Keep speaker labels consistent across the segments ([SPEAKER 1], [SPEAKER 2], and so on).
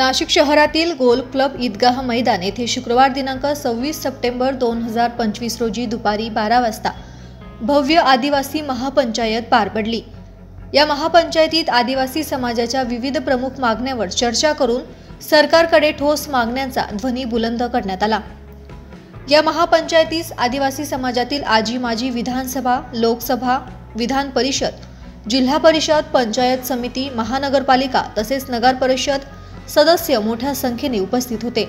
[SPEAKER 1] नाशिक शहरातील गोल क्लब ईदगाह मैदान येथे शुक्रवार दिनांक 26 सप्टेंबर 2025 रोजी दुपारी 12 वाजता भव्य आदिवासी महापंचायत पार पडली। या महापंचायतीत आदिवासी समाजाच्या विविध प्रमुख मागण्यांवर चर्चा करून सरकारकडे ठोस मागण्यांचा ध्वनी बुलंद करण्यात आला। या महापंचायतीस आदिवासी समाजातील आजी माजी विधानसभा, लोकसभा, विधान परिषद, जिल्हा परिषद, पंचायत समिती, महानगरपालिका तसेच नगर परिषद सदस्य मोठ्या संख्येने उपस्थित होते।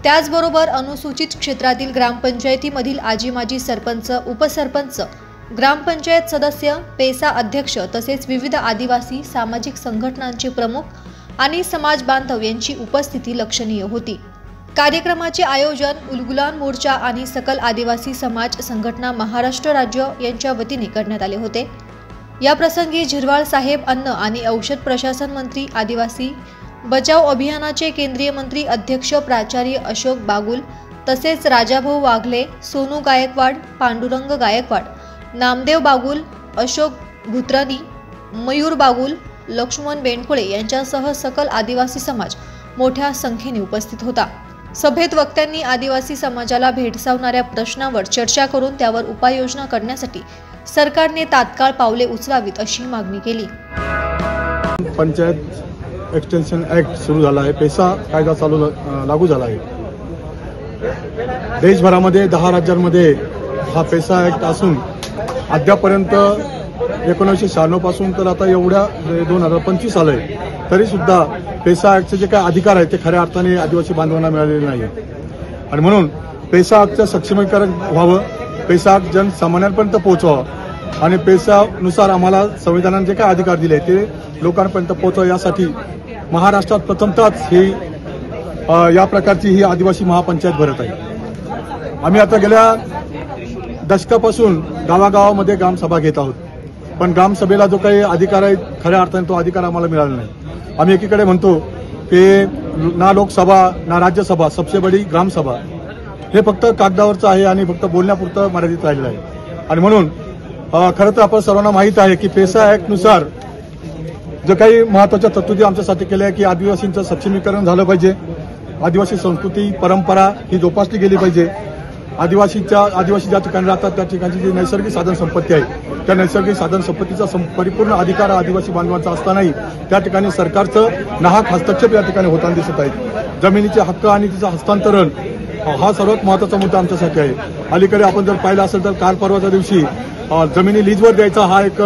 [SPEAKER 1] त्याचबरोबर अनुसूचित क्षेत्रातील ग्रामपंचायतीमधील आजी माजी सरपंच, उपसरपंच, ग्रामपंचायत सदस्य, पेसा अध्यक्ष तसेच विविध आदिवासी सामाजिक संघटनांचे प्रमुख आणि समाज बांधव यांची उपस्थिती लक्षणीय होती। कार्यक्रमाचे आयोजन उलगुलान मोर्चा आणि सकल आदिवासी समाज संघटना महाराष्ट्र राज्य यांच्या वतीने करण्यात आले होते। या प्रसंगी झिरवाळ साहेब अन्न आणि औषध प्रशासन मंत्री, आदिवासी बचाव अभियानाचे केंद्रीय मंत्री अध्यक्ष प्राचार्य अशोक बागुल तसेच राजाभाऊ वाघले, सोनू गायकवाड, पांडुरंग गायकवाड, नामदेव बागुल, अशोक भुत्रानी, मयूर बागुल, लक्ष्मण बेंडकुळे यांच्यासह सकल आदिवासी समाज मोठ्या संख्येने उपस्थित होता। सभेत वक्त्यांनी आदिवासी समाजाला भेडसावणाऱ्या प्रश्नांवर चर्चा करून त्यावर उपाययोजना करण्यासाठी सरकारने तात्काळ पावले उचलावीत अशी मागणी केली।
[SPEAKER 2] पंचायत एक्सटेंशन ऍक्ट सुरू झाला आहे, पेसा कायदा लागू झाला आहे। देशभरामध्ये 10 राज्यांमध्ये हा पेसा ऍक्ट असून अद्यापर्यंत 1996 पासून तर आता एवढ्या 2025 आलंय तरी सुद्धा पेसा ऍक्टचे जे काही अधिकार आहेत ते खऱ्या अर्थाने आदिवासी बांधवांना मिळालेले नाही। आणि म्हणून पेसा ऍक्टचं सक्षमीकरण व्हावं, पेसा ऍक्ट जनसामान्यांपर्यंत पोहोचवावं आणि पेसानुसार आम्हाला संविधानाने जे काही अधिकार दिले ते लोकांपर्यंत पोहोचावं यासाठी महाराष्ट्रात प्रथमतःच ही या प्रकारची ही आदिवासी महापंचायत भरत आहे। आम्ही आता गेल्या दशकापासून गावागावामध्ये ग्रामसभा घेत आहोत, पण ग्रामसभेला जो काही अधिकार आहे खऱ्या अर्थाने तो अधिकार आम्हाला मिळाला नाही। आम्ही एकीकडे म्हणतो की ना लोकसभा ना राज्यसभा, सबसे बडी ग्रामसभा हे फक्त कागदावरचं आहे आणि फक्त बोलण्यापुरतं मर्यादित राहिलेलं आहे। आणि म्हणून खरं तर आपण सर्वांना माहीत आहे की पेसा ऍक्टनुसार जो काही महत्त्वाच्या तरतुदी आमच्यासाठी केल्या आहे की आदिवासींचं सक्षमीकरण झालं पाहिजे, आदिवासी संस्कृती परंपरा ही जोपासली गेली पाहिजे, आदिवासी ज्या ठिकाणी राहतात त्या ठिकाणची जी नैसर्गिक साधन संपत्ती आहे त्या नैसर्गिक साधन संपत्तीचा परिपूर्ण अधिकार आदिवासी बांधवांचा असतानाही त्या ठिकाणी सरकारचं नाहक हस्तक्षेप या ठिकाणी होताना दिसत आहे। जमिनीचे हक्क आणि तिचं हस्तांतरण हा सर्वात महत्त्वाचा मुद्दा आमच्यासाठी आहे। अलीकडे आपण जर पाहिलं असेल तर काल परवाच्या दिवशी जमिनी लीजवर द्यायचा हा एक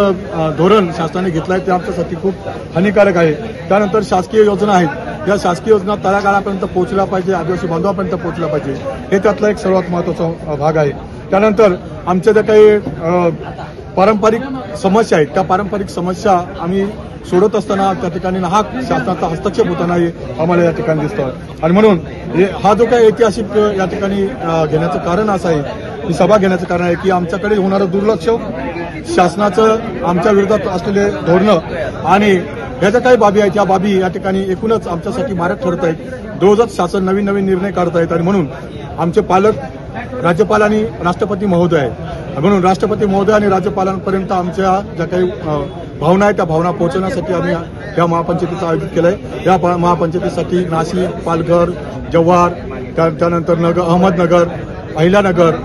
[SPEAKER 2] धोरण शासनाने घेतला आहे, ते आमच्यासाठी खूप हानिकारक आहे। त्यानंतर शासकीय योजना आहेत, या शासकीय योजना तळागाळापर्यंत पोहोचल्या पाहिजे, आदिवासी बांधवांपर्यंत पोहोचल्या पाहिजे, हे त्यातला एक सर्वात महत्त्वाचा भाग आहे। त्यानंतर आमच्या ज्या काही पारंपरिक समस्या आहेत त्या पारंपरिक समस्या आम्ही सोडत असताना त्या ठिकाणी नाहक शासनाचा हस्तक्षेप होताना आम्हाला या ठिकाणी दिसतो। आणि म्हणून हा जो काही ऐतिहासिक या ठिकाणी घेण्याचं कारण असं आहे, ही सभा घेण्याचं कारण आहे की आमच्याकडे होणारं दुर्लक्ष, शासनाचं आमच्या विरोधात असलेले धोरणं आणि ह्या ज्या काही बाबी आहेत या बाबी या ठिकाणी एकूणच आमच्यासाठी मारक ठरत आहेत। रोजच शासन नवीन नवीन निर्णय काढत आहेत आणि म्हणून आमचे पालक राज्यपाल आणि राष्ट्रपती महोदय आहेत। म्हणून राष्ट्रपती महोदय आणि राज्यपालांपर्यंत आमच्या ज्या काही भावना आहेत त्या भावना पोहोचवण्यासाठी आम्ही या महापंचायतीचं आयोजित केलं आहे। या महापंचायतीसाठी नाशिक, पालघर, जव्हार, त्यानंतर अहमदनगर, अहिल्यानगर,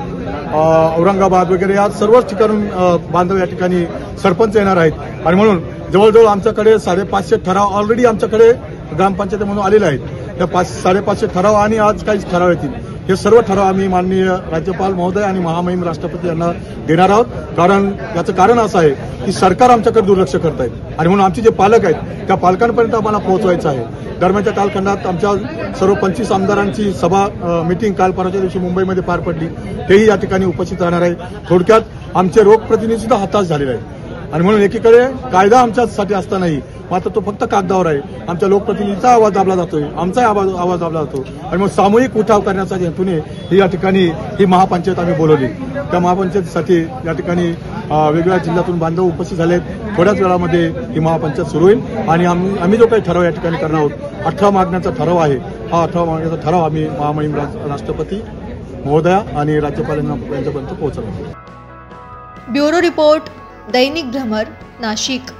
[SPEAKER 2] औरंगाबाद वगैरे या सर्वच ठिकाणून बांधव या ठिकाणी सरपंच येणार आहेत। आणि म्हणून जवळजवळ आमच्याकडे 550 ठराव ऑलरेडी आमच्याकडे ग्रामपंचायतीमधून आलेले आहेत। त्या 550 ठराव आणि आज काही ठराव येतील, हे सर्व ठराव आम्ही माननीय राज्यपाल महोदय आणि महामहिम राष्ट्रपती यांना देणार आहोत। कारण याचं कारण असं आहे की सरकार आमच्याकडे दुर्लक्ष करत आहेत आणि म्हणून आमचे जे पालक आहेत त्या पालकांपर्यंत आम्हाला पोहोचवायचं आहे। दरम्यानच्या कालखंडात आमच्या सर्व 25 आमदारांची सभा मीटिंग काल परवाच्या दिवशी मुंबईमध्ये पार पडली, तेही या ठिकाणी उपस्थित राहणार आहे। थोडक्यात आमचे लोकप्रतिनिधी सुद्धा हताश झालेले आहेत आणि म्हणून एकीकडे कायदा आमच्यासाठी असतानाही मात्र तो फक्त कागदावर आहे। आमच्या लोकप्रतिनिधीचा आवाज दाबला जातोय, आमचा आवाज दाबला जातो आणि मग सामूहिक उठाव करण्याच्या हेतूने ही या ठिकाणी ही महापंचायत आम्ही बोलवली। त्या महापंचायतीसाठी या ठिकाणी वेगवेगळ्या जिल्ह्यातून बांधव उपस्थित झाले आहेत। थोड्याच वेळामध्ये ही महापंचायत सुरू होईल आणि आम्ही जो काही ठराव या ठिकाणी करणार आहोत 18 मागण्याचा ठराव आहे, हा 18 मागण्याचा ठराव आम्ही महामहिम राष्ट्रपती महोदया आणि राज्यपालांना यांच्यापर्यंत पोहोचवणार।
[SPEAKER 1] ब्युरो रिपोर्ट, दैनिक भ्रमर, नाशिक।